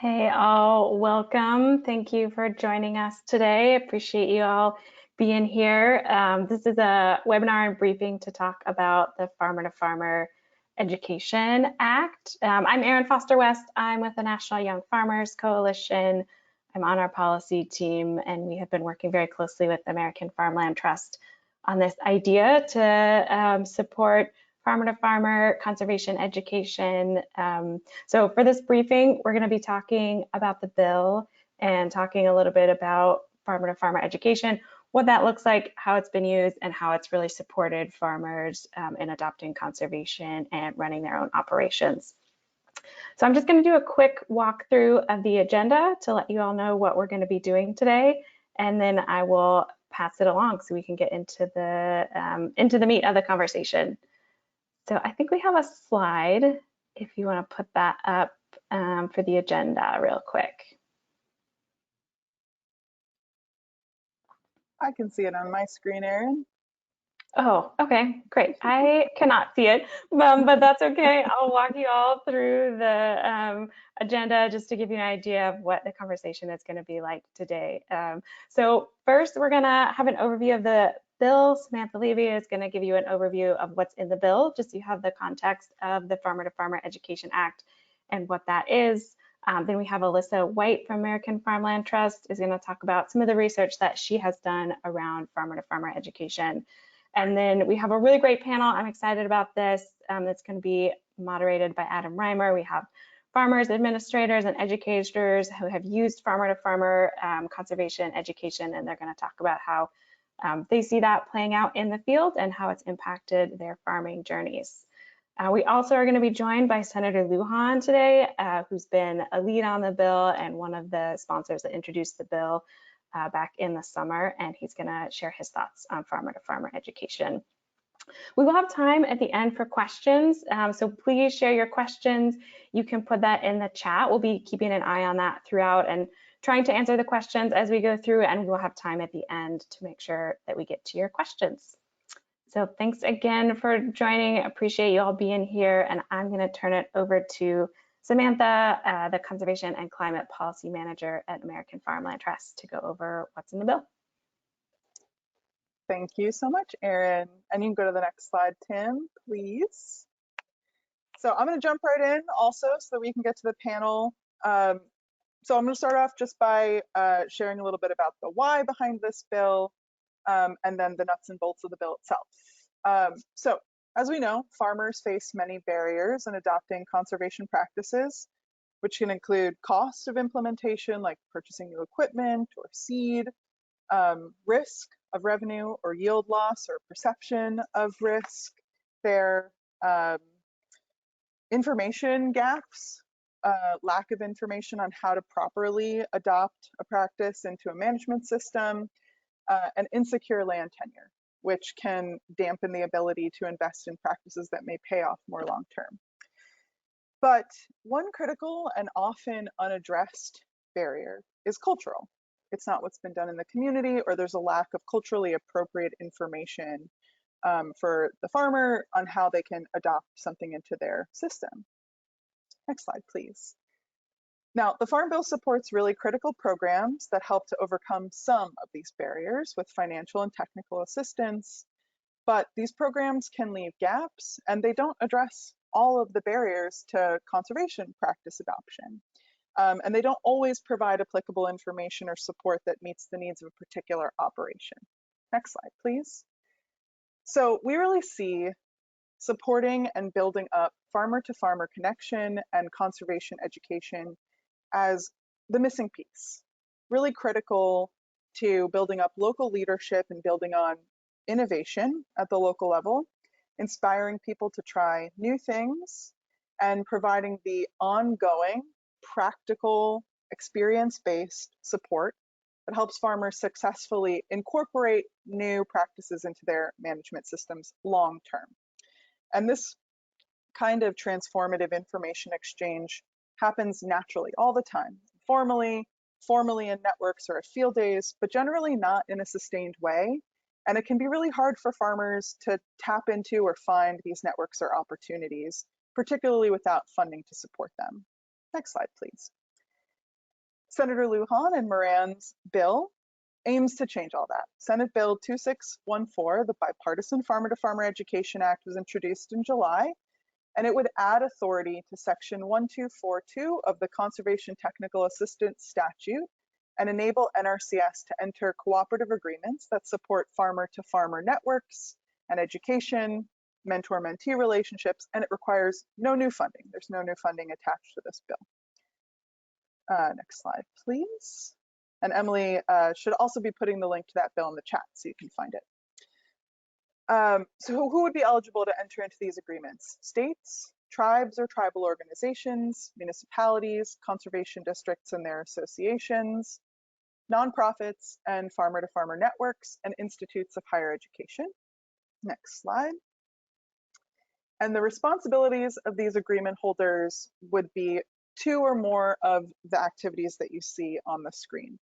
Hey all, welcome. Thank you for joining us today. Appreciate you all being here. This is a webinar and briefing to talk about the Farmer to Farmer Education Act. I'm Erin Foster West. I'm with the National Young Farmers Coalition. I'm on our policy team, and we have been working very closely with the American Farmland Trust on this idea to support farmer to farmer conservation education. So for this briefing, we're going to be talking about the bill and talking a little bit about farmer to farmer education, what that looks like, how it's been used, and how it's really supported farmers in adopting conservation and running their own operations. So I'm just going to do a quick walkthrough of the agenda to let you all know what we're going to be doing today, and then I will pass it along so we can get into the meat of the conversation. So I think we have a slide if you want to put that up for the agenda real quick. I can see it on my screen, Erin. Oh, okay, great. I cannot see it, but that's okay. I'll walk you all through the agenda just to give you an idea of what the conversation is going to be like today. So first, we're going to have an overview of the bill. Samantha Levy is going to give you an overview of what's in the bill, just so you have the context of the Farmer to Farmer Education Act and what that is. Then we have Alyssa White from American Farmland Trust is going to talk about some of the research that she has done around farmer to farmer education. And then we have a really great panel. I'm excited about this. It's going to be moderated by Adam Reimer. We have farmers, administrators, and educators who have used farmer to farmer conservation education, and they're going to talk about how they see that playing out in the field and how it's impacted their farming journeys. We also are going to be joined by Senator Lujan today, who's been a lead on the bill and one of the sponsors that introduced the bill back in the summer, and he's going to share his thoughts on farmer to farmer education. We will have time at the end for questions, so please share your questions. You can put that in the chat. We'll be keeping an eye on that throughout and trying to answer the questions as we go through, and we'll have time at the end to make sure that we get to your questions. So thanks again for joining. Appreciate you all being here, and I'm going to turn it over to Samantha, the Conservation and Climate Policy Manager at American Farmland Trust, to go over what's in the bill. Thank you so much, Erin. And you can go to the next slide, Tim, please. So I'm going to jump right in also so that we can get to the panel. So I'm going to start off just by sharing a little bit about the why behind this bill, and then the nuts and bolts of the bill itself. So as we know, farmers face many barriers in adopting conservation practices, which can include cost of implementation, like purchasing new equipment or seed, risk of revenue or yield loss or perception of risk, their information gaps, lack of information on how to properly adopt a practice into a management system, and insecure land tenure, which can dampen the ability to invest in practices that may pay off more long term. But one critical and often unaddressed barrier is cultural. It's not what's been done in the community, or there's a lack of culturally appropriate information for the farmer on how they can adopt something into their system. Next slide, please. Now, the Farm Bill supports really critical programs that help to overcome some of these barriers with financial and technical assistance, but these programs can leave gaps and they don't address all of the barriers to conservation practice adoption. And they don't always provide applicable information or support that meets the needs of a particular operation. Next slide, please. So we really see supporting and building up farmer to farmer connection and conservation education as the missing piece, really critical to building up local leadership and building on innovation at the local level, inspiring people to try new things, and providing the ongoing, practical, experience-based support that helps farmers successfully incorporate new practices into their management systems long term. And this kind of transformative information exchange happens naturally all the time, formally in networks or at field days, but generally not in a sustained way. And it can be really hard for farmers to tap into or find these networks or opportunities, particularly without funding to support them. Next slide, please. Senator Lujan and Moran's bill aims to change all that. Senate Bill 2614, the Bipartisan Farmer-to-Farmer Education Act, was introduced in July, and it would add authority to Section 1242 of the Conservation Technical Assistance Statute and enable NRCS to enter cooperative agreements that support farmer-to-farmer networks and education, mentor-mentee relationships, and it requires no new funding. There's no new funding attached to this bill. Next slide, please. And Emily should also be putting the link to that bill in the chat so you can find it. So who would be eligible to enter into these agreements? States, tribes or tribal organizations, municipalities, conservation districts and their associations, nonprofits, and farmer-to-farmer networks and institutes of higher education. Next slide. And the responsibilities of these agreement holders would be 2 or more of the activities that you see on the screen.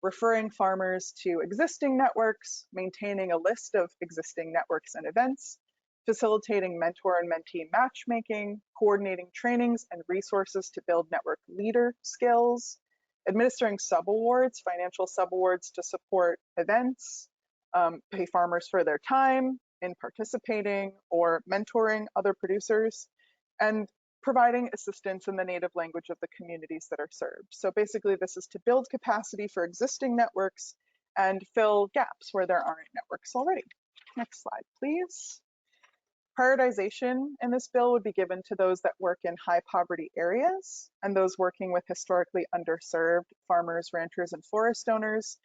Referring farmers to existing networks, maintaining a list of existing networks and events, facilitating mentor and mentee matchmaking, coordinating trainings and resources to build network leader skills, administering subawards, financial subawards to support events, pay farmers for their time in participating or mentoring other producers, and providing assistance in the native language of the communities that are served. So basically this is to build capacity for existing networks and fill gaps where there aren't networks already. Next slide, please. Prioritization in this bill would be given to those that work in high poverty areas and those working with historically underserved farmers, ranchers, and forest owners,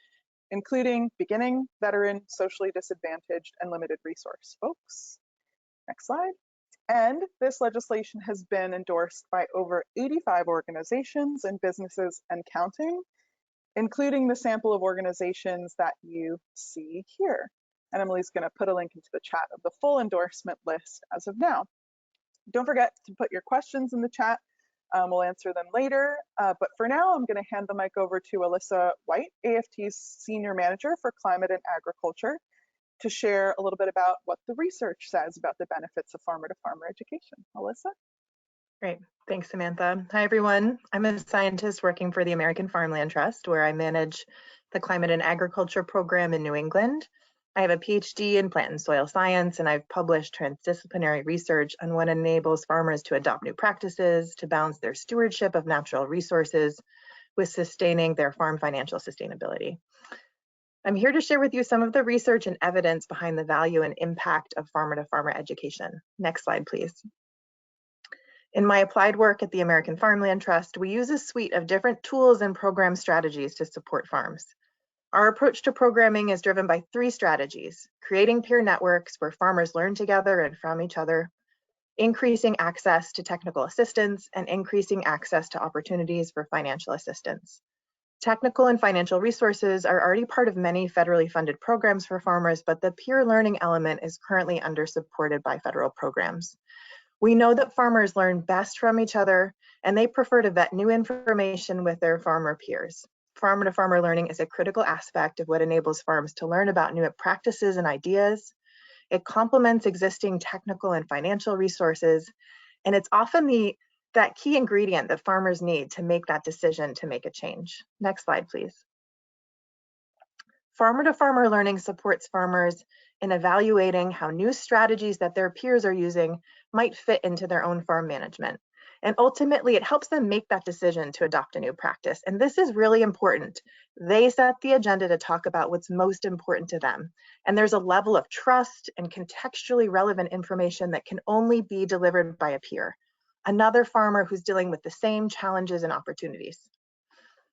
including beginning, veteran, socially disadvantaged, and limited resource folks. Next slide. And this legislation has been endorsed by over 85 organizations and businesses and counting, including the sample of organizations that you see here. And Emily's going to put a link into the chat of the full endorsement list as of now. Don't forget to put your questions in the chat. We'll answer them later. But for now, I'm going to hand the mic over to Alyssa White, AFT's Senior Manager for Climate and Agriculture, to share a little bit about what the research says about the benefits of farmer-to-farmer education. Alyssa? Great, thanks, Samantha. Hi, everyone. I'm a scientist working for the American Farmland Trust, where I manage the Climate and Agriculture program in New England. I have a PhD in plant and soil science, and I've published transdisciplinary research on what enables farmers to adopt new practices, to balance their stewardship of natural resources with sustaining their farm financial sustainability. I'm here to share with you some of the research and evidence behind the value and impact of farmer-to-farmer education. Next slide, please. In my applied work at the American Farmland Trust, we use a suite of different tools and program strategies to support farms. Our approach to programming is driven by 3 strategies: creating peer networks where farmers learn together and from each other, increasing access to technical assistance, and increasing access to opportunities for financial assistance. Technical and financial resources are already part of many federally funded programs for farmers, but the peer learning element is currently under-supported by federal programs. We know that farmers learn best from each other, and they prefer to vet new information with their farmer peers. Farmer-to-farmer learning is a critical aspect of what enables farms to learn about new practices and ideas. It complements existing technical and financial resources, and it's often that key ingredient that farmers need to make that decision to make a change. Next slide, please. Farmer-to-farmer learning supports farmers in evaluating how new strategies that their peers are using might fit into their own farm management. And ultimately, it helps them make that decision to adopt a new practice. And this is really important. They set the agenda to talk about what's most important to them. And there's a level of trust and contextually relevant information that can only be delivered by a peer, another farmer who's dealing with the same challenges and opportunities.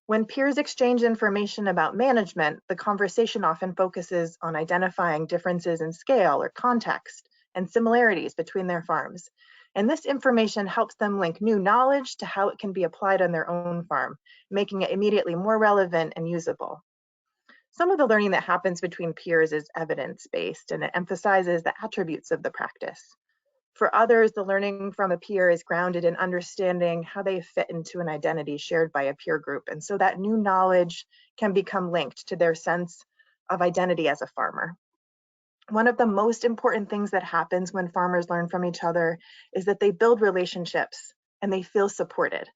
When peers exchange information about management, the conversation often focuses on identifying differences in scale or context and similarities between their farms. And this information helps them link new knowledge to how it can be applied on their own farm, making it immediately more relevant and usable. Some of the learning that happens between peers is evidence-based, and it emphasizes the attributes of the practice. For others, the learning from a peer is grounded in understanding how they fit into an identity shared by a peer group, and so that new knowledge can become linked to their sense of identity as a farmer. One of the most important things that happens when farmers learn from each other is that they build relationships and they feel supported.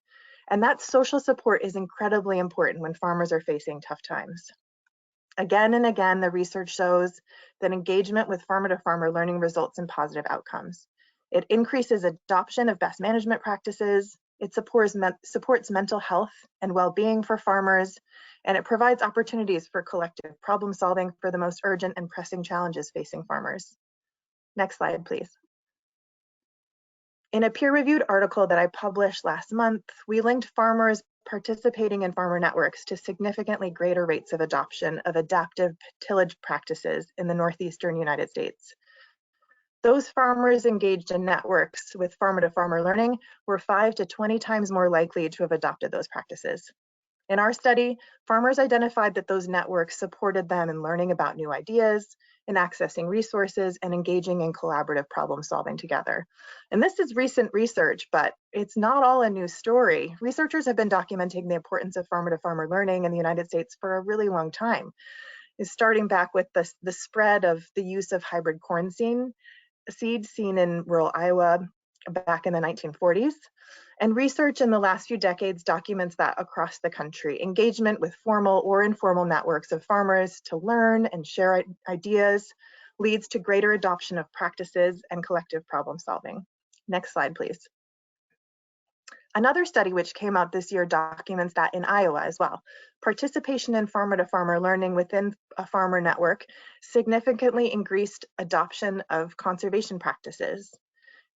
And that social support is incredibly important when farmers are facing tough times. Again and again, the research shows that engagement with farmer-to-farmer learning results in positive outcomes. It increases adoption of best management practices, it supports mental health and well-being for farmers, and it provides opportunities for collective problem solving for the most urgent and pressing challenges facing farmers. Next slide, please. In a peer-reviewed article that I published last month, we linked farmers participating in farmer networks to significantly greater rates of adoption of adaptive tillage practices in the northeastern United States. Those farmers engaged in networks with farmer-to-farmer learning were 5 to 20 times more likely to have adopted those practices. In our study, farmers identified that those networks supported them in learning about new ideas, in accessing resources, and engaging in collaborative problem solving together. And this is recent research, but it's not all a new story. Researchers have been documenting the importance of farmer-to-farmer learning in the United States for a really long time. It's starting back with the spread of the use of hybrid corn seeds seen in rural Iowa back in the 1940s. And research in the last few decades documents that across the country. Engagement with formal or informal networks of farmers to learn and share ideas leads to greater adoption of practices and collective problem solving. Next slide, please. Another study which came out this year documents that in Iowa as well. Participation in farmer-to-farmer learning within a farmer network significantly increased adoption of conservation practices.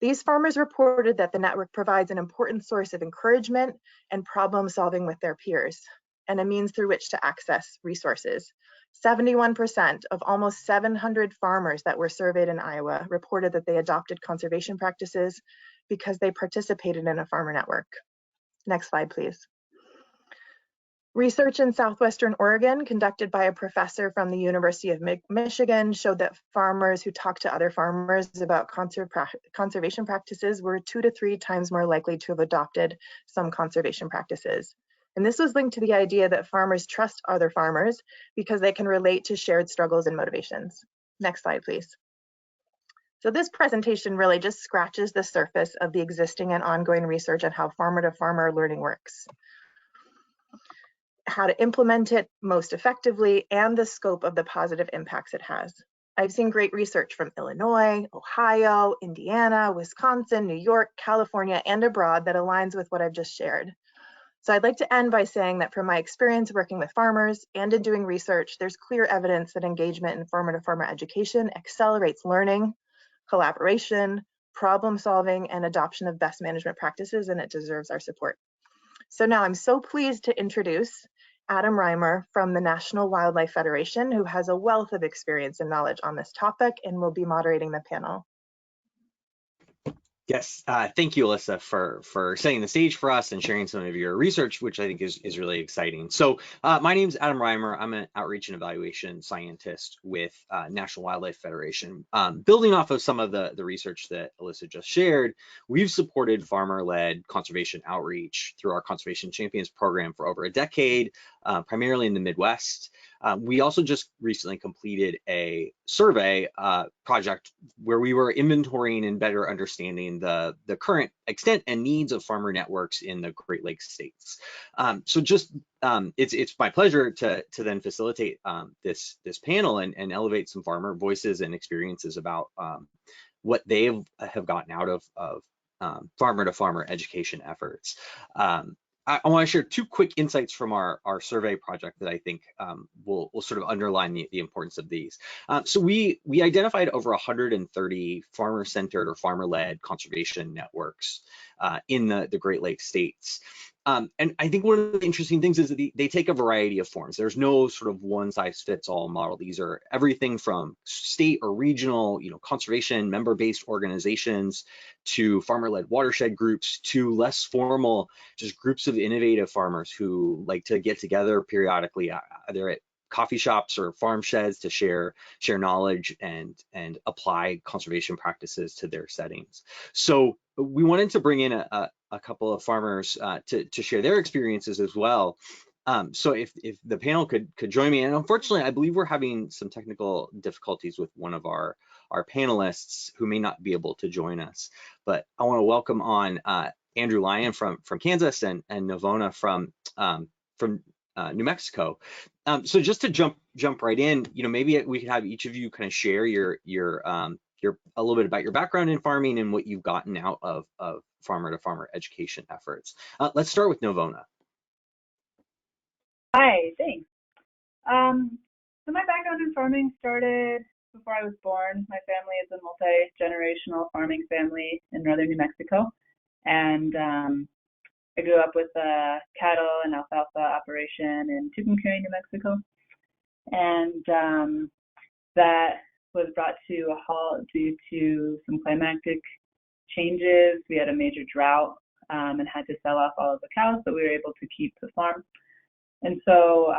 These farmers reported that the network provides an important source of encouragement and problem solving with their peers, and a means through which to access resources. 71% of almost 700 farmers that were surveyed in Iowa reported that they adopted conservation practices because they participated in a farmer network. Next slide, please. Research in Southwestern Oregon conducted by a professor from the University of Michigan showed that farmers who talked to other farmers about conservation practices were 2 to 3 times more likely to have adopted some conservation practices. And this was linked to the idea that farmers trust other farmers because they can relate to shared struggles and motivations. Next slide, please. So this presentation really just scratches the surface of the existing and ongoing research on how farmer-to-farmer learning works, how to implement it most effectively, and the scope of the positive impacts it has. I've seen great research from Illinois, Ohio, Indiana, Wisconsin, New York, California, and abroad that aligns with what I've just shared. So I'd like to end by saying that from my experience working with farmers and in doing research, there's clear evidence that engagement in farmer-to-farmer education accelerates learning, collaboration, problem solving, and adoption of best management practices, and it deserves our support. So now I'm so pleased to introduce Adam Reimer from the National Wildlife Federation, who has a wealth of experience and knowledge on this topic and will be moderating the panel. Yes, thank you, Alyssa, for setting the stage for us and sharing some of your research, which I think is really exciting. So my name is Adam Reimer. I'm an outreach and evaluation scientist with National Wildlife Federation. Building off of some of the research that Alyssa just shared, we've supported farmer-led conservation outreach through our Conservation Champions program for over a decade, primarily in the Midwest. We also just recently completed a survey project where we were inventorying and better understanding the current extent and needs of farmer networks in the Great Lakes states. So just it's my pleasure to then facilitate this panel and elevate some farmer voices and experiences about what they have gotten out of farmer-to-farmer education efforts. I want to share 2 quick insights from our survey project that I think will sort of underline the importance of these. So we identified over 130 farmer-centered or farmer-led conservation networks in the Great Lakes states. And I think one of the interesting things is that they take a variety of forms. There's no sort of one-size-fits-all model. These are everything from state or regional, conservation member-based organizations to farmer-led watershed groups to less formal, just groups of innovative farmers who like to get together periodically, either at coffee shops or farm sheds to share knowledge and apply conservation practices to their settings. So we wanted to bring in a couple of farmers to share their experiences as well. So if the panel could join me, and unfortunately, I believe we're having some technical difficulties with one of our panelists who may not be able to join us, but I want to welcome on Andrew Lyon from Kansas and Novona from New Mexico. So just to jump right in, maybe we could have each of you kind of share your a little bit about your background in farming and what you've gotten out of farmer to farmer education efforts. Let's start with Novona. Hi, thanks. So my background in farming started before I was born. My family is a multi-generational farming family in northern New Mexico, and I grew up with a cattle and alfalfa operation in Tucumcari, New Mexico, and that was brought to a halt due to some climatic changes. We had a major drought and had to sell off all of the cows, but we were able to keep the farm. And so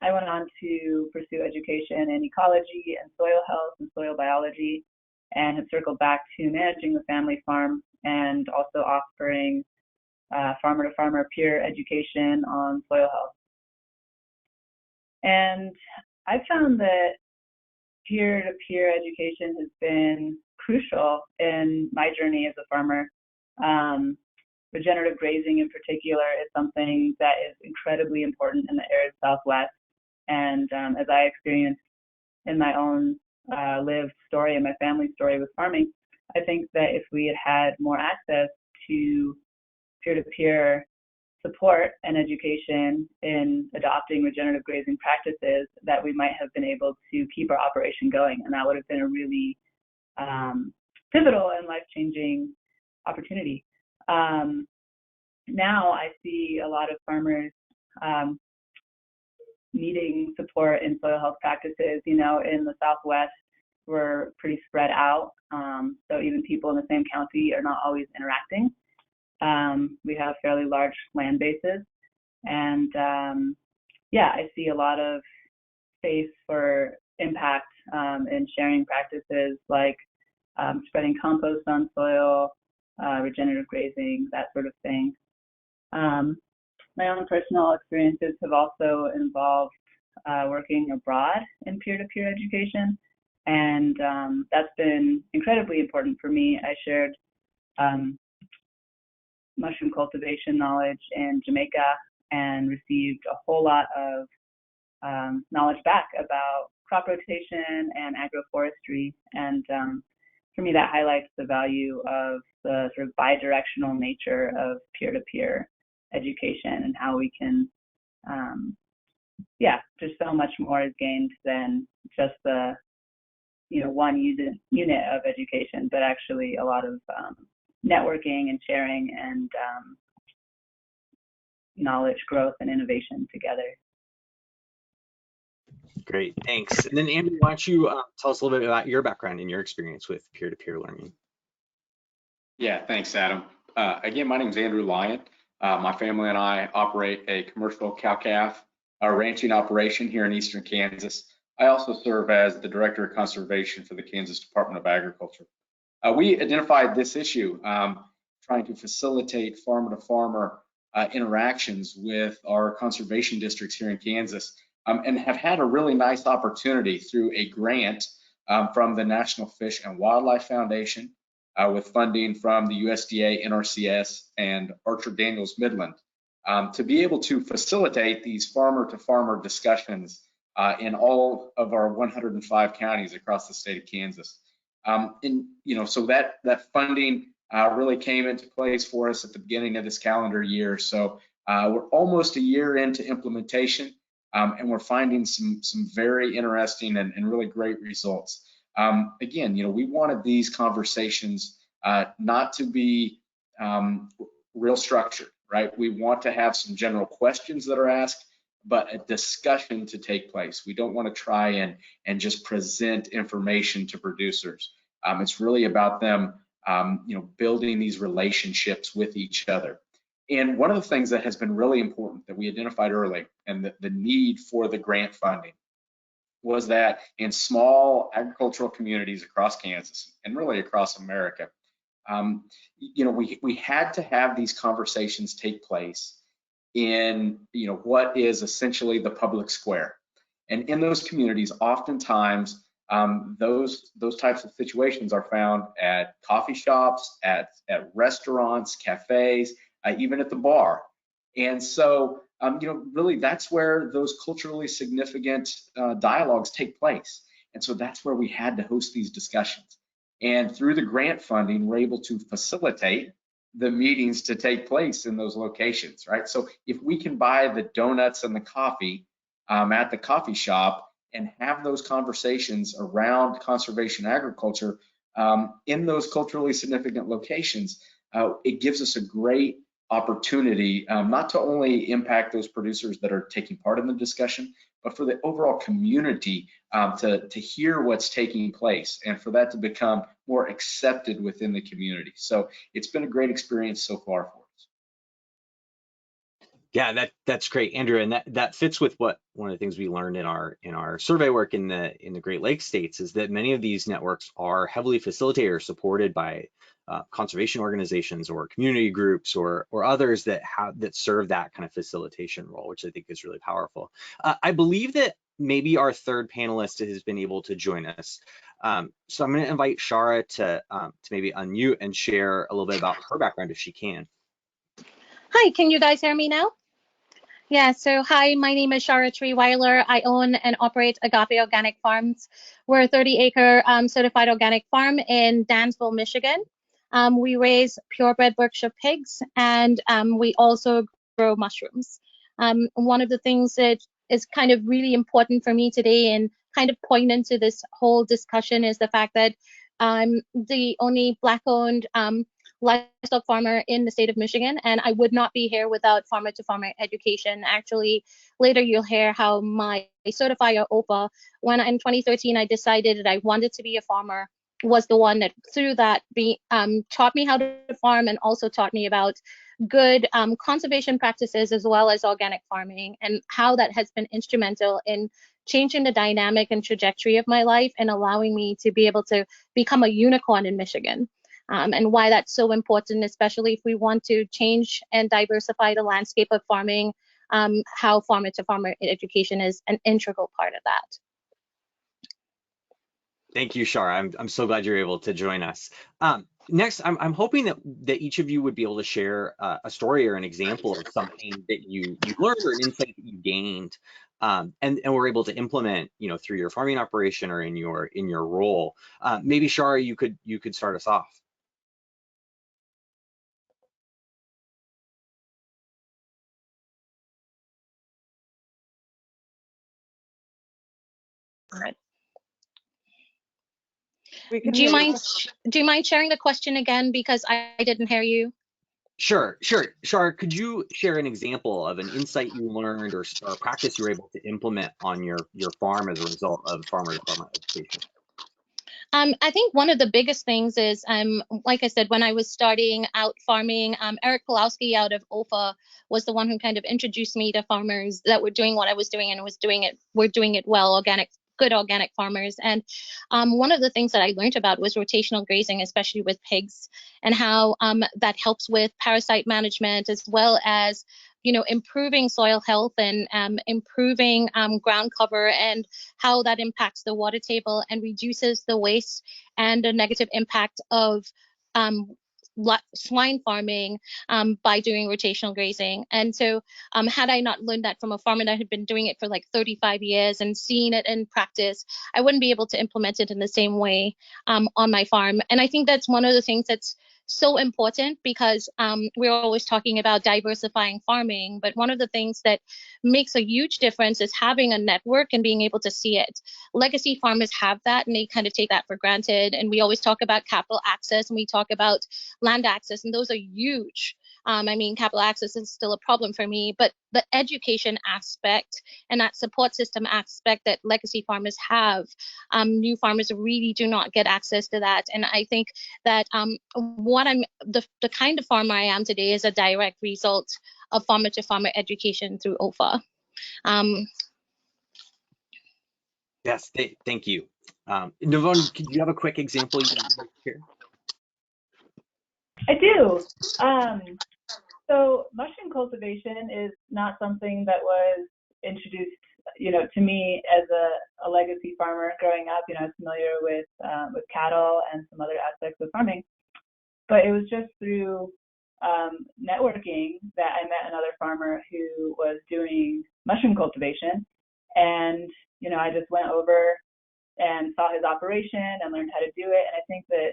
I went on to pursue education in ecology and soil health and soil biology, and have circled back to managing the family farm and also offering farmer-to-farmer peer education on soil health. And I found that peer-to-peer education has been crucial in my journey as a farmer. Regenerative grazing in particular is something that is incredibly important in the arid Southwest. And as I experienced in my own lived story and my family story with farming, I think that if we had more access to peer-to-peer support and education in adopting regenerative grazing practices, that we might have been able to keep our operation going. And that would have been a really pivotal and life-changing opportunity. Now I see a lot of farmers needing support in soil health practices. In the Southwest, we're pretty spread out, so even people in the same county are not always interacting. We have fairly large land bases, and I see a lot of space for impact in sharing practices like spreading compost on soil, regenerative grazing, that sort of thing. My own personal experiences have also involved working abroad in peer-to-peer education, and that's been incredibly important for me. I shared mushroom cultivation knowledge in Jamaica and received a whole lot of knowledge back about crop rotation and agroforestry. And for me, that highlights the value of the sort of bidirectional nature of peer-to-peer education and how we can, just so much more is gained than just the, one unit of education, but actually a lot of networking and sharing and knowledge growth and innovation together. Great, thanks. And then Andrew, why don't you tell us a little bit about your background and your experience with peer-to-peer learning? Yeah, thanks, Adam. Again, my name is Andrew Lyon. My family and I operate a commercial cow-calf ranching operation here in eastern Kansas. I also serve as the Director of Conservation for the Kansas Department of Agriculture. We identified this issue, trying to facilitate farmer-to-farmer interactions with our conservation districts here in Kansas, and have had a really nice opportunity through a grant from the National Fish and Wildlife Foundation, with funding from the USDA, NRCS, and Archer Daniels Midland, to be able to facilitate these farmer-to-farmer discussions in all of our 105 counties across the state of Kansas. So that funding really came into place for us at the beginning of this calendar year. So we're almost a year into implementation, and we're finding some very interesting and really great results. Again, we wanted these conversations not to be real structured, right? We want to have some general questions that are asked, but a discussion to take place. We don't want to try and just present information to producers. It's really about them, building these relationships with each other. And one of the things that has been really important that we identified early, and the need for the grant funding, was that in small agricultural communities across Kansas and really across America, we had to have these conversations take place in what is essentially the public square. And in those communities, oftentimes those types of situations are found at coffee shops, at restaurants, cafes, even at the bar. And so, really that's where those culturally significant dialogues take place. And so that's where we had to host these discussions. And through the grant funding, we're able to facilitate the meetings to take place in those locations, right? So if we can buy the donuts and the coffee at the coffee shop and have those conversations around conservation agriculture in those culturally significant locations, it gives us a great opportunity not to only impact those producers that are taking part in the discussion, but for the overall community to hear what's taking place and for that to become more accepted within the community. So it's been a great experience so far for us. Yeah, that's great, Andrew, and that fits with what one of the things we learned in our survey work in the Great Lakes states is that many of these networks are heavily facilitated or supported by conservation organizations or community groups or others that serve that kind of facilitation role, which I think is really powerful. I believe that maybe our third panelist has been able to join us. So I'm going to invite Shara to maybe unmute and share a little bit about her background if she can. Hi, can you guys hear me now? Yeah, so hi, my name is Shara Treeweiler. I own and operate Agape Organic Farms. We're a 30-acre certified organic farm in Dansville, Michigan. We raise purebred Berkshire pigs, and we also grow mushrooms. One of the things that is kind of really important for me today and kind of poignant to this whole discussion is the fact that I'm the only Black-owned livestock farmer in the state of Michigan, and I would not be here without farmer-to-farmer education. Actually, later you'll hear how my certifier OPA, when in 2013 I decided that I wanted to be a farmer, was the one that through that taught me how to farm and also taught me about good conservation practices as well as organic farming, and how that has been instrumental in changing the dynamic and trajectory of my life and allowing me to be able to become a unicorn in Michigan. And why that's so important, especially if we want to change and diversify the landscape of farming, how farmer-to-farmer education is an integral part of that. Thank you, Shara. I'm so glad you're able to join us. Next, I'm hoping that each of you would be able to share a story or an example of something that you learned or an insight that you gained, and were able to implement, through your farming operation or in your role. Maybe Shara, you could start us off. All right. Do you mind sharing the question again, because I didn't hear you? Sure. Shar, could you share an example of an insight you learned or a practice you were able to implement on your farm as a result of farmer-to-farmer education? I think one of the biggest things is, like I said, when I was starting out farming, Eric Pulowski out of OFA was the one who kind of introduced me to farmers that were doing what I was doing and were doing it well, good organic farmers. And one of the things that I learned about was rotational grazing, especially with pigs, and how that helps with parasite management, as well as improving soil health and improving ground cover, and how that impacts the water table and reduces the waste and the negative impact of swine farming by doing rotational grazing. And so had I not learned that from a farmer that had been doing it for like 35 years and seen it in practice, I wouldn't be able to implement it in the same way on my farm. And I think that's one of the things that's so important, because we're always talking about diversifying farming, but one of the things that makes a huge difference is having a network and being able to see it. Legacy farmers have that, and they kind of take that for granted. And we always talk about capital access, and we talk about land access, and those are huge. I mean, capital access is still a problem for me, but the education aspect and that support system aspect that legacy farmers have, new farmers really do not get access to that. And I think that the kind of farmer I am today is a direct result of farmer-to-farmer education through OFA. Yes, thank you. Navon, could you have a quick example you can share? I do. So mushroom cultivation is not something that was introduced to me as a legacy farmer growing up, I was familiar with cattle and some other aspects of farming, but it was just through networking that I met another farmer who was doing mushroom cultivation, and I just went over and saw his operation and learned how to do it. And I think that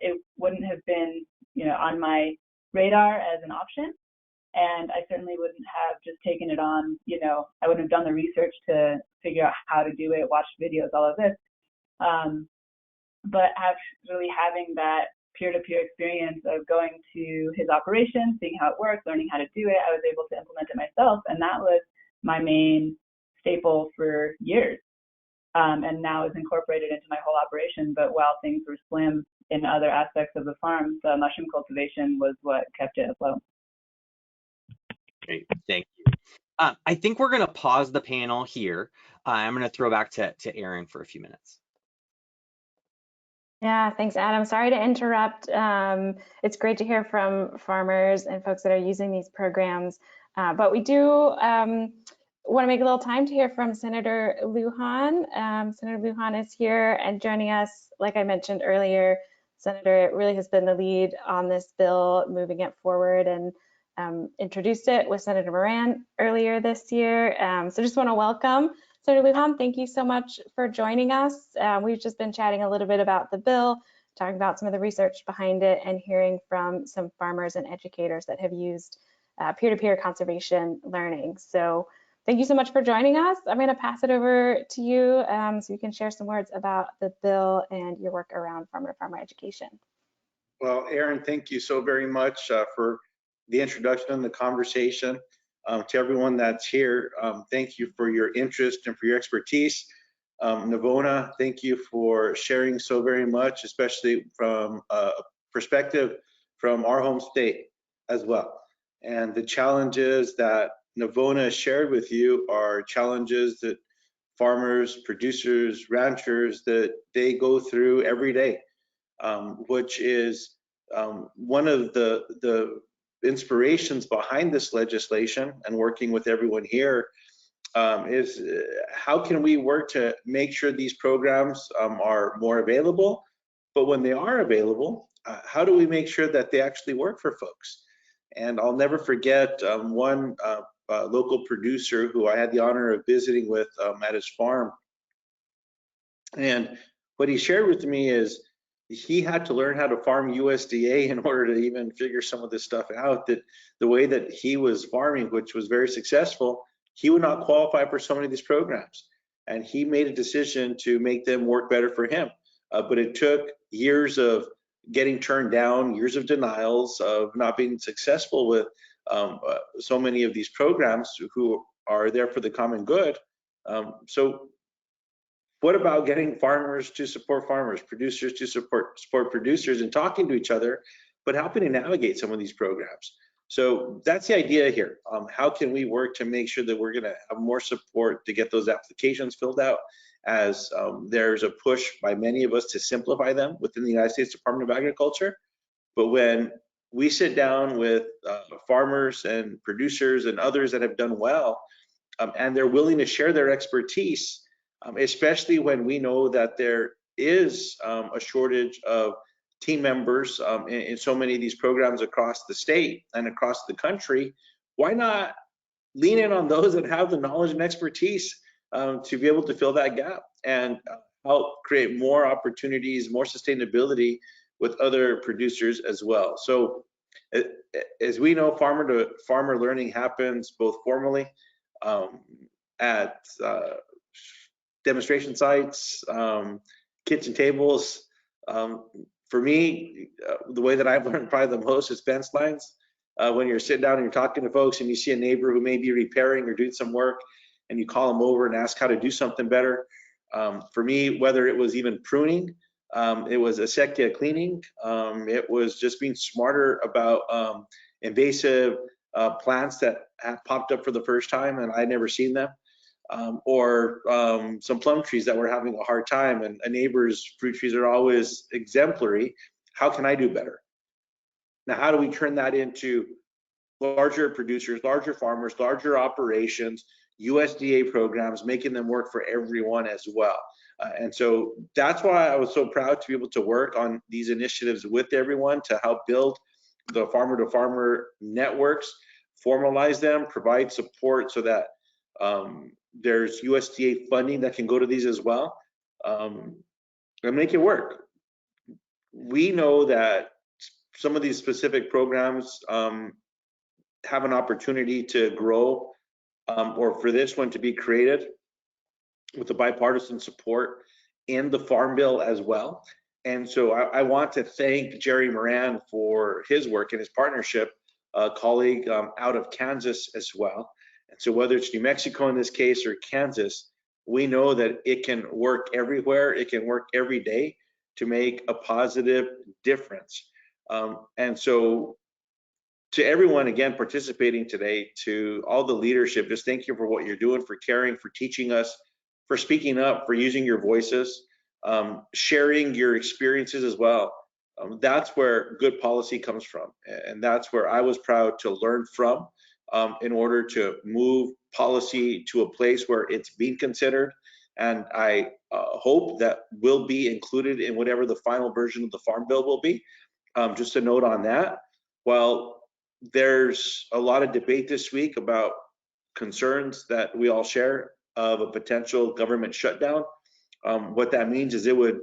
it wouldn't have been on my radar as an option. And I certainly wouldn't have just taken it on, I wouldn't have done the research to figure out how to do it, watch videos, all of this. But actually having that peer-to-peer experience of going to his operation, seeing how it works, learning how to do it, I was able to implement it myself. And that was my main staple for years. And now is incorporated into my whole operation. But while things were slim in other aspects of the farm, the mushroom cultivation was what kept it afloat. Great, thank you. I think we're going to pause the panel here. I'm going to throw back to Erin for a few minutes. Yeah, thanks, Adam. Sorry to interrupt. It's great to hear from farmers and folks that are using these programs, but we do want to make a little time to hear from Senator Lujan. Senator Lujan is here and joining us. Like I mentioned earlier, Senator really has been the lead on this bill, moving it forward, and introduced it with Senator Moran earlier this year. So just want to welcome Senator Lujan. Thank you so much for joining us. We've just been chatting a little bit about the bill, talking about some of the research behind it, and hearing from some farmers and educators that have used peer-to-peer conservation learning. So thank you so much for joining us. I'm going to pass it over to you so you can share some words about the bill and your work around farmer-to-farmer education. Well, Erin, thank you so very much for the introduction and the conversation. To everyone that's here, thank you for your interest and for your expertise. Navona, thank you for sharing so very much, especially from a perspective from our home state as well. And the challenges that Navona shared with you are challenges that farmers, producers, ranchers, that they go through every day, which is one of the inspirations behind this legislation and working with everyone here is how can we work to make sure these programs are more available, but when they are available, how do we make sure that they actually work for folks? And I'll never forget one local producer who I had the honor of visiting with at his farm. And what he shared with me is he had to learn how to farm USDA in order to even figure some of this stuff out, that the way that he was farming, which was very successful, he would not qualify for so many of these programs. And he made a decision to make them work better for him. But it took years of getting turned down, years of denials, of not being successful with so many of these programs who are there for the common good. So what about getting farmers to support farmers, producers to support producers, and talking to each other, but helping to navigate some of these programs? So that's the idea here. How can we work to make sure that we're going to have more support to get those applications filled out, as there's a push by many of us to simplify them within the United States Department of Agriculture. But when we sit down with farmers and producers and others that have done well, and they're willing to share their expertise, especially when we know that there is a shortage of team members in so many of these programs across the state and across the country, why not lean in on those that have the knowledge and expertise to be able to fill that gap and help create more opportunities, more sustainability with other producers as well. So as we know, farmer to farmer learning happens both formally at demonstration sites, kitchen tables. For me, the way that I've learned probably the most is fence lines. When you're sitting down and you're talking to folks and you see a neighbor who may be repairing or doing some work, and you call them over and ask how to do something better. For me, whether it was even pruning, it was acequia cleaning, it was just being smarter about invasive plants that have popped up for the first time and I'd never seen them. Or some plum trees that were having a hard time, and a neighbor's fruit trees are always exemplary. How can I do better? Now, how do we turn that into larger producers, larger farmers, larger operations, USDA programs, making them work for everyone as well. And so that's why I was so proud to be able to work on these initiatives with everyone to help build the farmer-to-farmer networks, formalize them, provide support so that there's USDA funding that can go to these as well, and make it work. We know that some of these specific programs have an opportunity to grow, or for this one to be created with the bipartisan support in the Farm Bill as well. And so I want to thank Jerry Moran for his work and his partnership, a colleague out of Kansas as well. And so whether it's New Mexico in this case or Kansas, we know that it can work everywhere. It can work every day to make a positive difference. And so to everyone, again, participating today, to all the leadership, just thank you for what you're doing, for caring, for teaching us, for speaking up, for using your voices, sharing your experiences as well. That's where good policy comes from. And that's where I was proud to learn from in order to move policy to a place where it's being considered. And I hope that will be included in whatever the final version of the Farm Bill will be. Just a note on that. Well, there's a lot of debate this week about concerns that we all share of a potential government shutdown. What that means is it would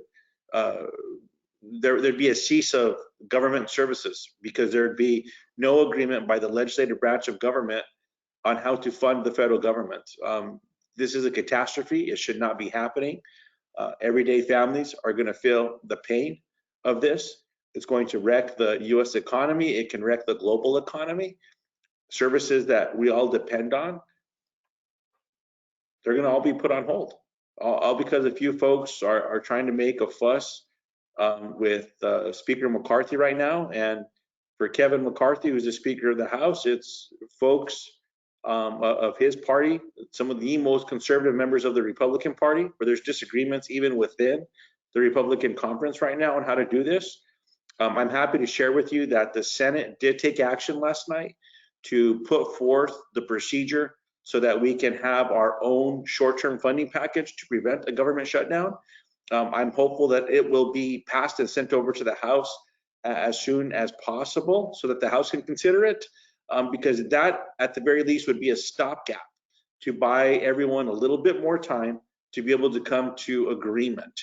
there'd be a cease of government services because there'd be no agreement by the legislative branch of government on how to fund the federal government. This is a catastrophe. It should not be happening. Everyday families are going to feel the pain of this. It's going to wreck the U.S. economy. It can wreck the global economy. Services that we all depend on, they're going to all be put on hold. All because a few folks are trying to make a fuss with Speaker McCarthy right now. And for Kevin McCarthy, who's the Speaker of the House, it's folks of his party, some of the most conservative members of the Republican Party, where there's disagreements even within the Republican conference right now on how to do this. I'm happy to share with you that the Senate did take action last night to put forth the procedure so that we can have our own short-term funding package to prevent a government shutdown. I'm hopeful that it will be passed and sent over to the House as soon as possible so that the House can consider it, because that, at the very least, would be a stopgap to buy everyone a little bit more time to be able to come to agreement.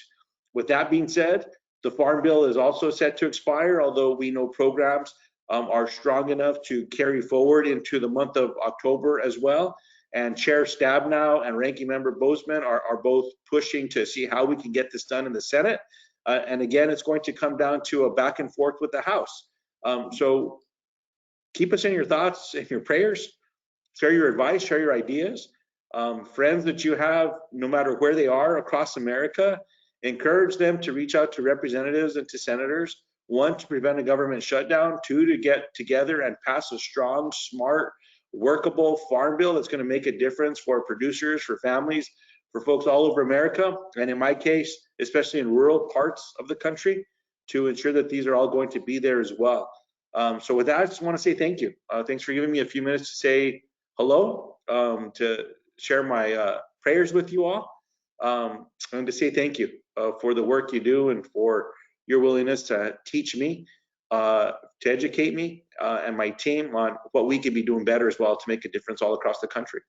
With that being said, the Farm Bill is also set to expire, although we know programs are strong enough to carry forward into the month of October as well. And Chair Stabnow and Ranking Member Bozeman are both pushing to see how we can get this done in the Senate. And again, it's going to come down to a back and forth with the House. So keep us in your thoughts and your prayers. Share your advice, share your ideas. Friends that you have, no matter where they are across America, encourage them to reach out to representatives and to senators. 1, to prevent a government shutdown. 2, to get together and pass a strong, smart, workable farm bill that's going to make a difference for producers, for families, for folks all over America, and in my case, especially in rural parts of the country, to ensure that these are all going to be there as well. So with that, I just want to say thank you. Thanks for giving me a few minutes to say hello, to share my prayers with you all, and to say thank you for the work you do and for your willingness to teach me, to educate me and my team on what we could be doing better as well to make a difference all across the country.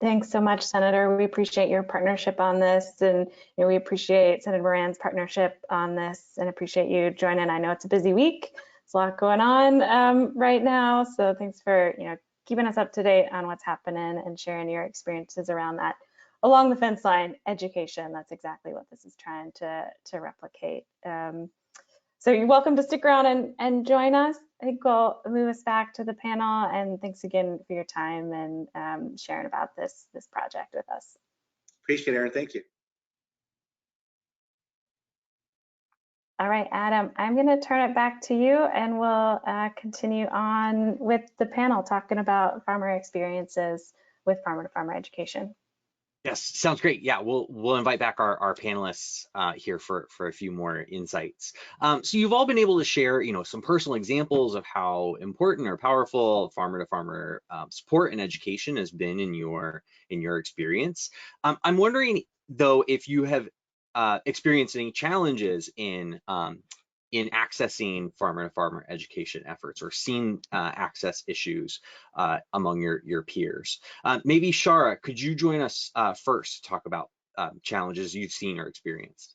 Thanks so much, Senator. We appreciate your partnership on this, and we appreciate Senator Moran's partnership on this, and appreciate you joining. I know it's a busy week. There's a lot going on right now, so thanks for keeping us up to date on what's happening and sharing your experiences around that along the fence line education. That's exactly what this is trying to replicate. So you're welcome to stick around and join us. I think we'll move us back to the panel, and thanks again for your time and sharing about this project with us. Appreciate it, Aaron. Thank you. All right, Adam, I'm going to turn it back to you, and we'll continue on with the panel talking about farmer experiences with farmer-to-farmer education. Yes, sounds great. Yeah, we'll invite back our panelists here for a few more insights. So you've all been able to share, some personal examples of how important or powerful farmer-to-farmer support and education has been in your experience. I'm wondering though if you have experienced any challenges in accessing farmer-to-farmer education efforts, or seen access issues among your peers. Maybe Shara, could you join us first to talk about challenges you've seen or experienced?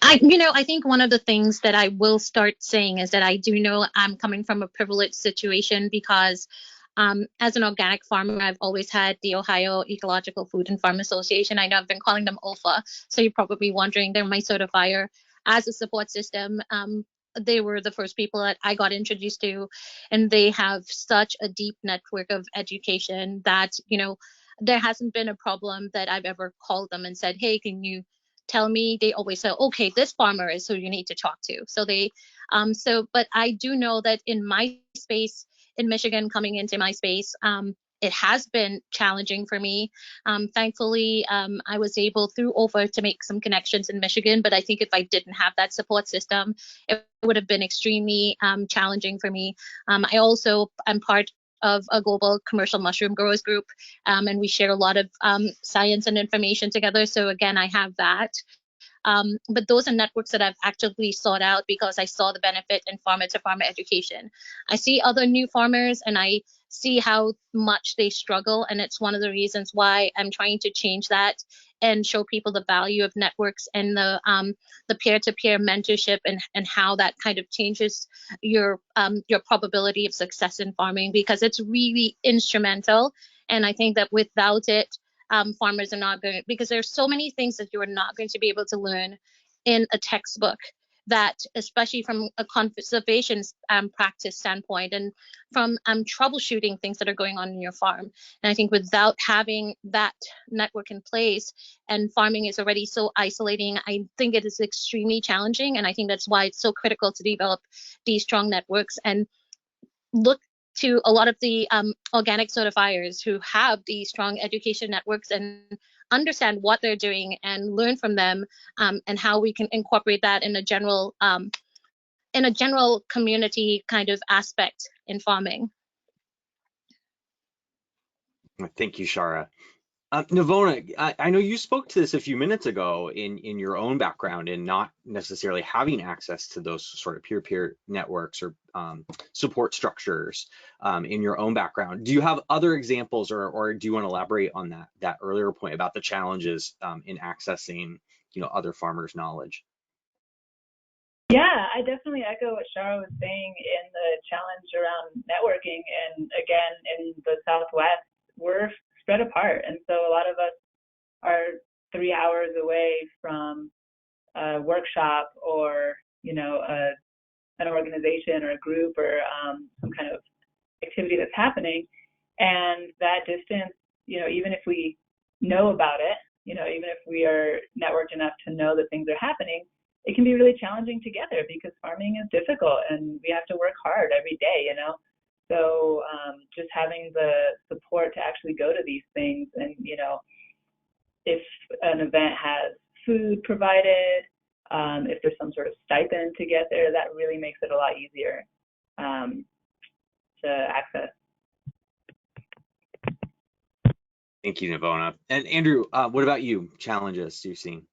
I think one of the things that I will start saying is that I do know I'm coming from a privileged situation because as an organic farmer, I've always had the Ohio Ecological Food and Farm Association. I know I've been calling them OFA, so you're probably wondering, they're my certifier as a support system. They were the first people that I got introduced to, and they have such a deep network of education that, there hasn't been a problem that I've ever called them and said, hey, can you tell me? They always say, okay, this farmer is who you need to talk to. So but I do know that in my space, in Michigan, coming into my space, it has been challenging for me. Thankfully, I was able through OFA to make some connections in Michigan, but I think if I didn't have that support system, it would have been extremely challenging for me. I also am part of a global commercial mushroom growers group, and we share a lot of science and information together. So again, I have that. But those are networks that I've actively sought out because I saw the benefit in farmer-to-farmer education. I see other new farmers and I see how much they struggle, and it's one of the reasons why I'm trying to change that and show people the value of networks and the peer-to-peer mentorship and how that kind of changes your probability of success in farming, because it's really instrumental. And I think that without it, farmers are not going, because there's so many things that you are not going to be able to learn in a textbook, that especially from a conservation practice standpoint and from troubleshooting things that are going on in your farm. And I think without having that network in place, and farming is already so isolating, I think it is extremely challenging. And I think that's why it's so critical to develop these strong networks and look to a lot of the organic certifiers who have these strong education networks and understand what they're doing and learn from them, and how we can incorporate that in a general community kind of aspect in farming. Thank you, Shara. Navona, I know you spoke to this a few minutes ago in your own background and not necessarily having access to those sort of peer-to-peer networks or support structures in your own background. Do you have other examples, or do you want to elaborate on that earlier point about the challenges in accessing, other farmers' knowledge? Yeah, I definitely echo what Shara was saying in the challenge around networking. And again, in the Southwest, we're spread apart. And so a lot of us are 3 hours away from a workshop or, an organization or a group or some kind of activity that's happening. And that distance, even if we know about it, even if we are networked enough to know that things are happening, it can be really challenging together because farming is difficult and we have to work hard every day, So just having the support to actually go to these things, and, if an event has food provided, if there's some sort of stipend to get there, that really makes it a lot easier to access. Thank you, Navona. And Andrew, what about you? Challenges you've seen?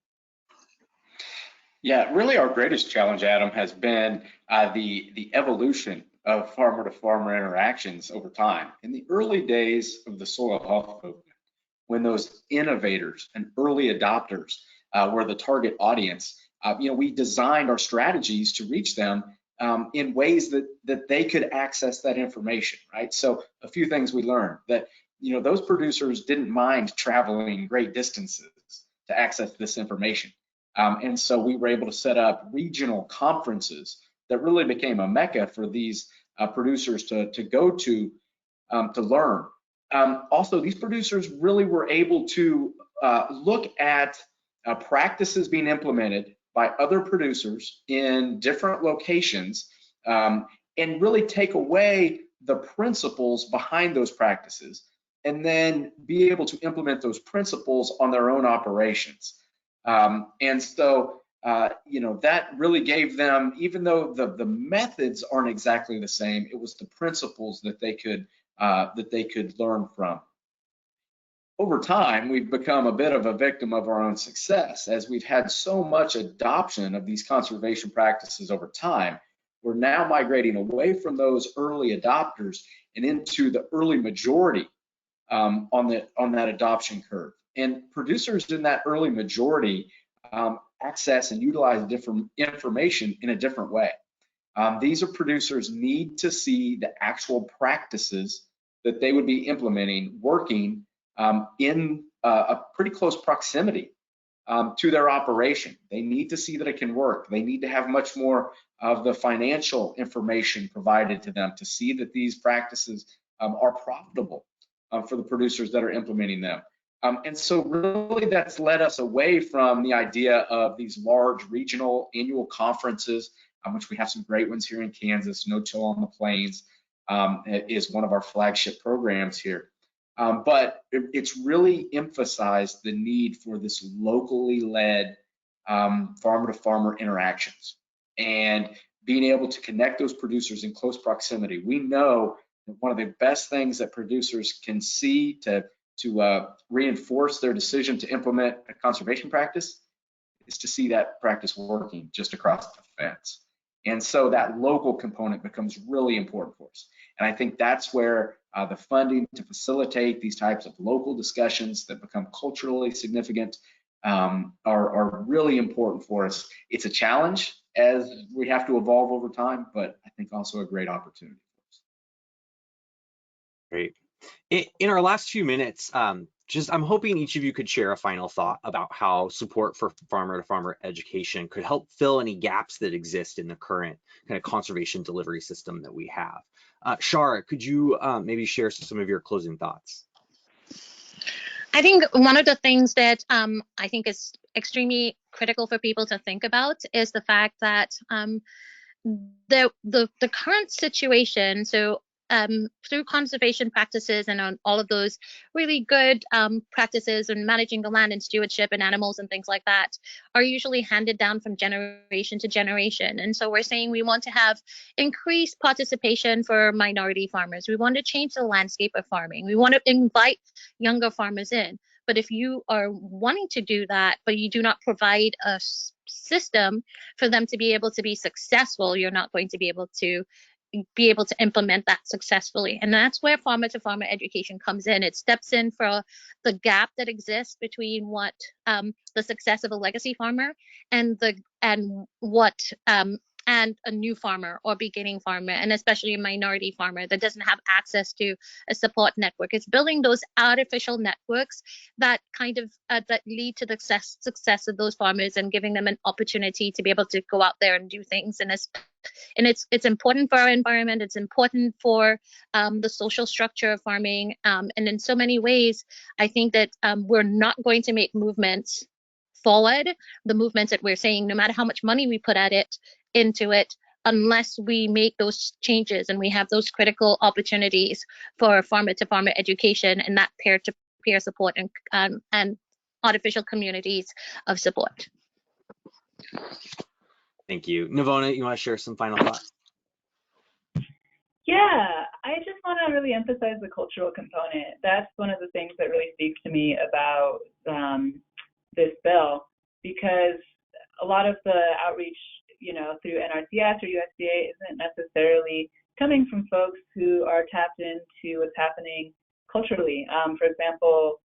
Yeah, really our greatest challenge, Adam, has been the evolution of farmer-to-farmer interactions over time. In the early days of the soil health movement, when those innovators and early adopters were the target audience, we designed our strategies to reach them in ways that they could access that information, right? So a few things we learned: that those producers didn't mind traveling great distances to access this information. And so we were able to set up regional conferences that really became a mecca for these producers to go to learn. Also, these producers really were able to look at practices being implemented by other producers in different locations, and really take away the principles behind those practices and then be able to implement those principles on their own operations. And so, that really gave them, even though the methods aren't exactly the same, it was the principles that they could learn from. Over time, we've become a bit of a victim of our own success, as we've had so much adoption of these conservation practices over time. We're now migrating away from those early adopters and into the early majority on that adoption curve. And producers in that early majority access and utilize different information in a different way. These are producers need to see the actual practices that they would be implementing working in a pretty close proximity to their operation. They need to see that it can work. They need to have much more of the financial information provided to them to see that these practices are profitable for the producers that are implementing them. And so really that's led us away from the idea of these large regional annual conferences, which we have some great ones here in Kansas. No Till on the Plains is one of our flagship programs here. But it's really emphasized the need for this locally led farmer-to-farmer interactions and being able to connect those producers in close proximity. We know that one of the best things that producers can see to reinforce their decision to implement a conservation practice is to see that practice working just across the fence. And so that local component becomes really important for us. And I think that's where the funding to facilitate these types of local discussions that become culturally significant are really important for us. It's a challenge as we have to evolve over time, but I think also a great opportunity for us. Great. In our last few minutes, I'm hoping each of you could share a final thought about how support for farmer-to-farmer education could help fill any gaps that exist in the current kind of conservation delivery system that we have. Shara, could you maybe share some of your closing thoughts? I think one of the things that I think is extremely critical for people to think about is the fact that the current situation, so through conservation practices and on all of those really good practices in managing the land and stewardship and animals and things like that are usually handed down from generation to generation. And so we're saying we want to have increased participation for minority farmers. We want to change the landscape of farming. We want to invite younger farmers in. But if you are wanting to do that, but you do not provide a system for them to be able to be successful, you're not going to be able to implement that successfully. And that's where farmer-to-farmer education comes in. It steps in for the gap that exists between what the success of a legacy farmer and a new farmer or beginning farmer, and especially a minority farmer that doesn't have access to a support network. It's building those artificial networks that kind of that lead to the success of those farmers and giving them an opportunity to be able to go out there and do things. And it's important for our environment. It's important for the social structure of farming. And in so many ways, I think that we're not going to make movements forward, the movements that we're saying, no matter how much money we put into it, unless we make those changes and we have those critical opportunities for farmer-to-farmer education and that peer-to-peer support and artificial communities of support. Thank you. Navona, you want to share some final thoughts? Yeah, I just want to really emphasize the cultural component. That's one of the things that really speaks to me about this bill, because a lot of the outreach, through NRCS or USDA isn't necessarily coming from folks who are tapped into what's happening culturally. For example,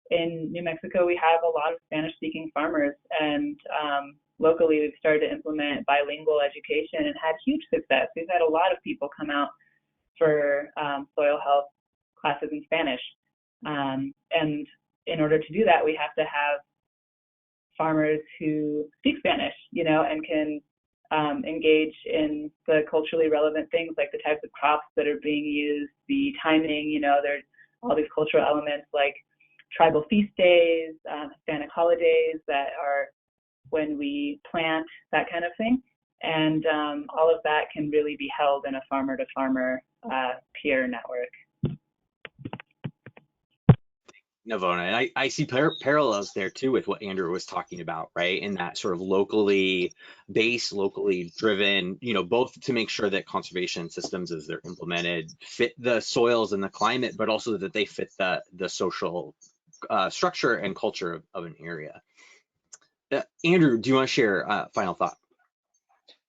in New Mexico, we have a lot of Spanish-speaking farmers, and locally we've started to implement bilingual education and had huge success. We've had a lot of people come out for soil health classes in Spanish. And in order to do that, we have to have farmers who speak Spanish, and can engage in the culturally relevant things like the types of crops that are being used, the timing, there's all these cultural elements like tribal feast days, Hispanic holidays that are when we plant, that kind of thing. And all of that can really be held in a farmer-to-farmer peer network. Navona, and I see parallels there too with what Andrew was talking about, right? In that sort of locally based, locally driven, both to make sure that conservation systems as they're implemented fit the soils and the climate, but also that they fit the social structure and culture of an area. Andrew, do you want to share a final thought?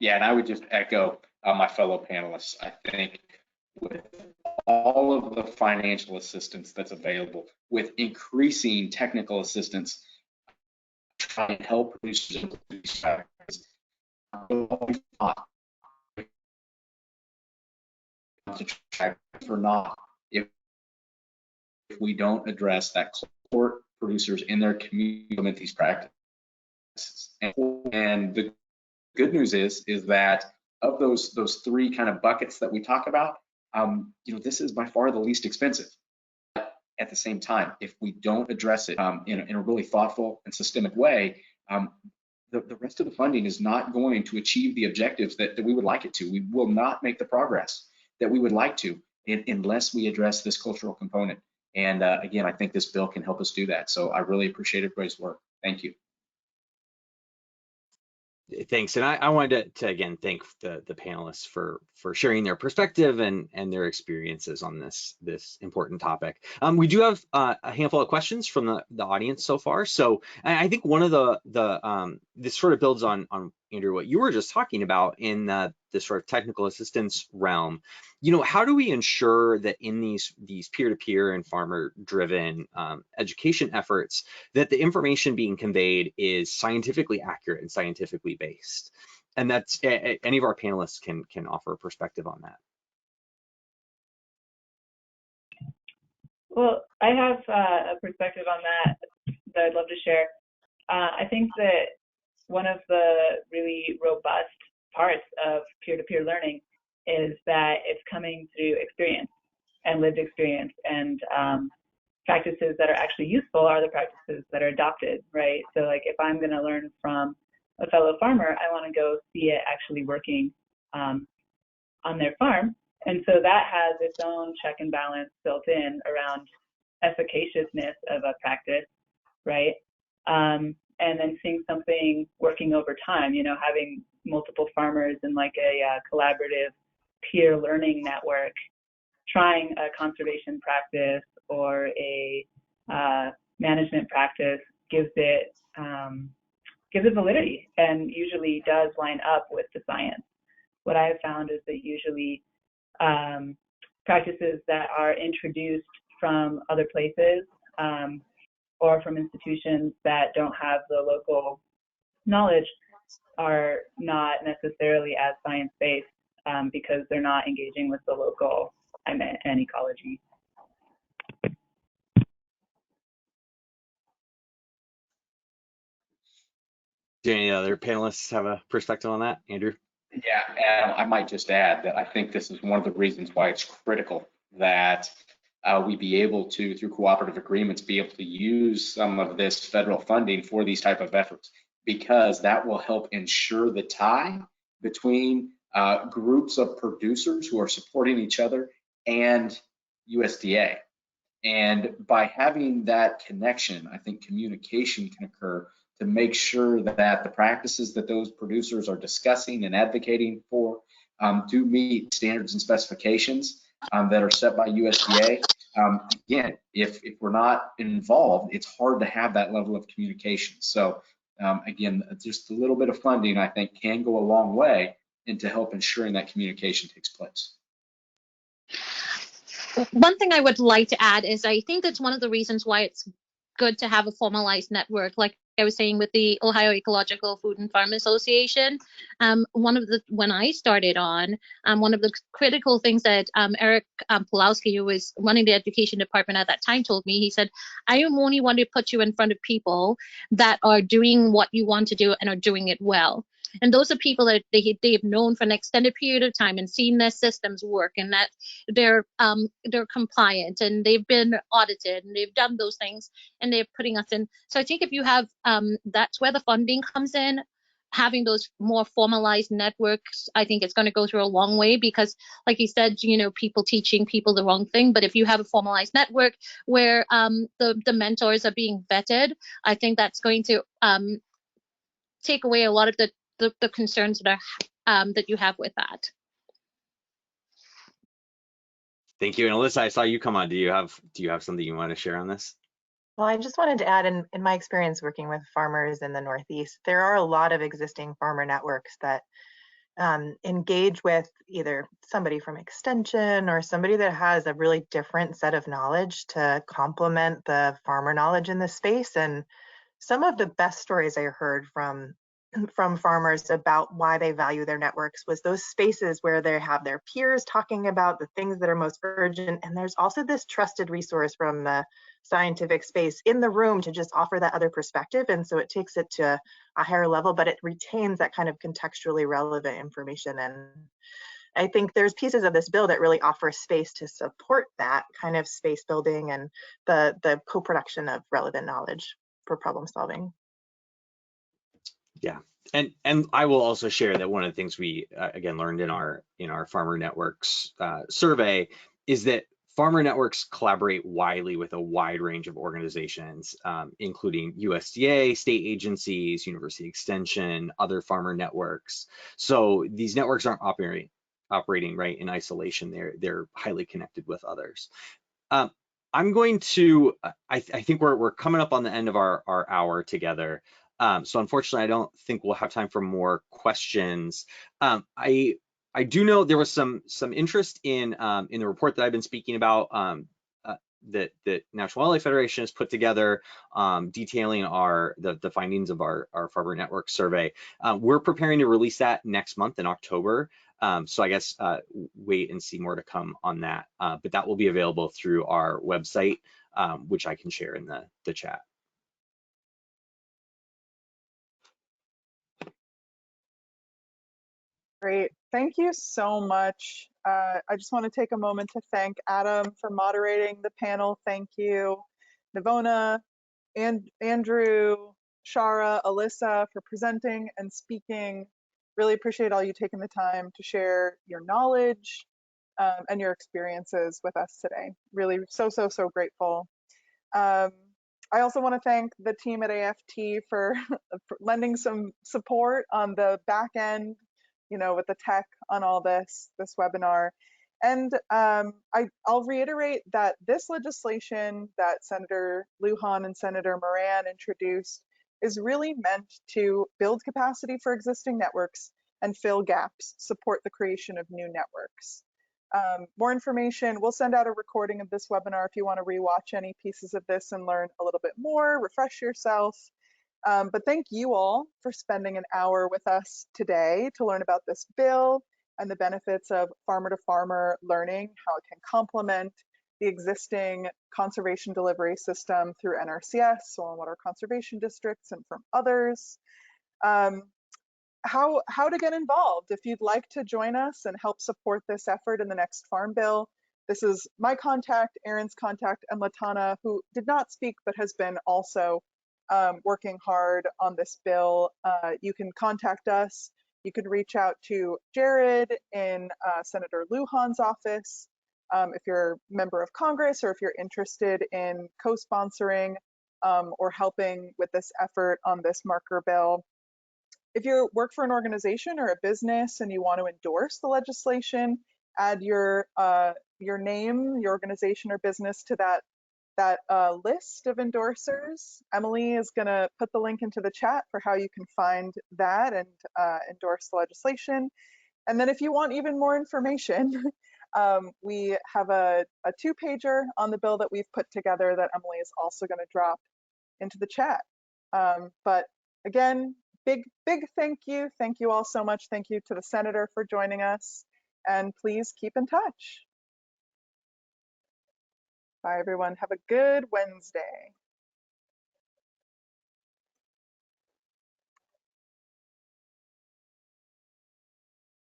Yeah, and I would just echo my fellow panelists. I think with all of the financial assistance that's available, with increasing technical assistance, try and help producers improve these practices. For not, if we don't address that, support producers in their community implement these practices. And the good news is that of those three kind of buckets that we talk about, this is by far the least expensive. At the same time, if we don't address it in a really thoughtful and systemic way, the rest of the funding is not going to achieve the objectives that we would like it to. We will not make the progress that we would like to unless we address this cultural component. And again, I think this bill can help us do that. So I really appreciate everybody's work. Thank you. Thanks, and I wanted to again thank the panelists for sharing their perspective and their experiences on this important topic. We do have a handful of questions from the audience so far. So I think one of this sort of builds on Andrew, what you were just talking about in this sort of technical assistance realm. How do we ensure that in these peer-to-peer and farmer-driven education efforts that the information being conveyed is scientifically accurate and scientifically based? And that's any of our panelists can offer a perspective on that. Well, I have a perspective on that I'd love to share. I think that one of the really robust parts of peer-to-peer learning is that it's coming through experience and lived experience, and practices that are actually useful are the practices that are adopted, right? So like if I'm going to learn from a fellow farmer, I want to go see it actually working on their farm. And so that has its own check and balance built in around efficaciousness of a practice, right? And then seeing something working over time, having multiple farmers in like a collaborative peer learning network, trying a conservation practice or a management practice gives it validity and usually does line up with the science. What I have found is that usually practices that are introduced from other places or from institutions that don't have the local knowledge are not necessarily as science-based because they're not engaging with the local climate and ecology. Do any other panelists have a perspective on that, Andrew? Yeah, and I might just add that I think this is one of the reasons why it's critical that we be able to, through cooperative agreements, be able to use some of this federal funding for these type of efforts, because that will help ensure the tie between groups of producers who are supporting each other and USDA. And by having that connection, I think communication can occur to make sure that the practices that those producers are discussing and advocating for do meet standards and specifications that are set by USDA. Again, if we're not involved, it's hard to have that level of communication. So again, just a little bit of funding, I think, can go a long way into help ensuring that communication takes place. One thing I would like to add is I think that's one of the reasons why it's good to have a formalized network. Like I was saying with the Ohio Ecological Food and Farm Association, when I started on, one of the critical things that Eric Pulowski, who was running the education department at that time, told me, he said, I only want to put you in front of people that are doing what you want to do and are doing it well. And those are people that they've known for an extended period of time and seen their systems work, and that they're compliant and they've been audited and they've done those things and they're putting us in. So I think if you have, that's where the funding comes in. having those more formalized networks, I think it's going to go through a long way, because like you said, people teaching people the wrong thing. But if you have a formalized network where the mentors are being vetted, I think that's going to take away a lot of the concerns that are that you have with that. Thank you. And Alyssa, I saw you come on. Do you have something you want to share on this? Well, I just wanted to add, in my experience working with farmers in the Northeast, there are a lot of existing farmer networks that engage with either somebody from Extension or somebody that has a really different set of knowledge to complement the farmer knowledge in this space. And some of the best stories I heard from farmers about why they value their networks was those spaces where they have their peers talking about the things that are most urgent. And there's also this trusted resource from the scientific space in the room to just offer that other perspective. And so it takes it to a higher level, but it retains that kind of contextually relevant information. And I think there's pieces of this bill that really offer space to support that kind of space building and the co-production of relevant knowledge for problem solving. Yeah, and I will also share that one of the things we again learned in our farmer networks survey is that farmer networks collaborate widely with a wide range of organizations, including USDA, state agencies, University Extension, other farmer networks. So these networks aren't operating right in isolation. They're highly connected with others. I'm going to. I think we're coming up on the end of our hour together. So unfortunately, I don't think we'll have time for more questions. I do know there was some interest in the report that I've been speaking about that National Wildlife Federation has put together, detailing the findings of our farmer network survey. We're preparing to release that next month in October. So I guess wait and see more to come on that. But that will be available through our website, which I can share in the chat. Great. Thank you so much. I just want to take a moment to thank Adam for moderating the panel. Thank you, Navona, and Andrew, Shara, Alyssa for presenting and speaking. Really appreciate all you taking the time to share your knowledge and your experiences with us today. Really so grateful. I also want to thank the team at AFT for lending some support on the back end, with the tech on all this webinar. And I'll reiterate that this legislation that Senator Lujan and Senator Moran introduced is really meant to build capacity for existing networks and fill gaps, support the creation of new networks. More information, we'll send out a recording of this webinar if you want to rewatch any pieces of this and learn a little bit more, refresh yourself. But thank you all for spending an hour with us today to learn about this bill and the benefits of farmer-to-farmer learning, how it can complement the existing conservation delivery system through NRCS, soil and water conservation districts, and from others. How to get involved. If you'd like to join us and help support this effort in the next Farm Bill, this is my contact, Aaron's contact, and Latana, who did not speak but has been also working hard on this bill. You can contact us. You can reach out to Jared in Senator Lujan's office if you're a member of Congress or if you're interested in co-sponsoring or helping with this effort on this marker bill. If you work for an organization or a business and you want to endorse the legislation, add your name, your organization or business to that list of endorsers. Emily is going to put the link into the chat for how you can find that and endorse the legislation. And then if you want even more information, we have a two-pager on the bill that we've put together that Emily is also going to drop into the chat. But again, big thank you. Thank you all so much. Thank you to the Senator for joining us. And please keep in touch. Bye, everyone. Have a good Wednesday.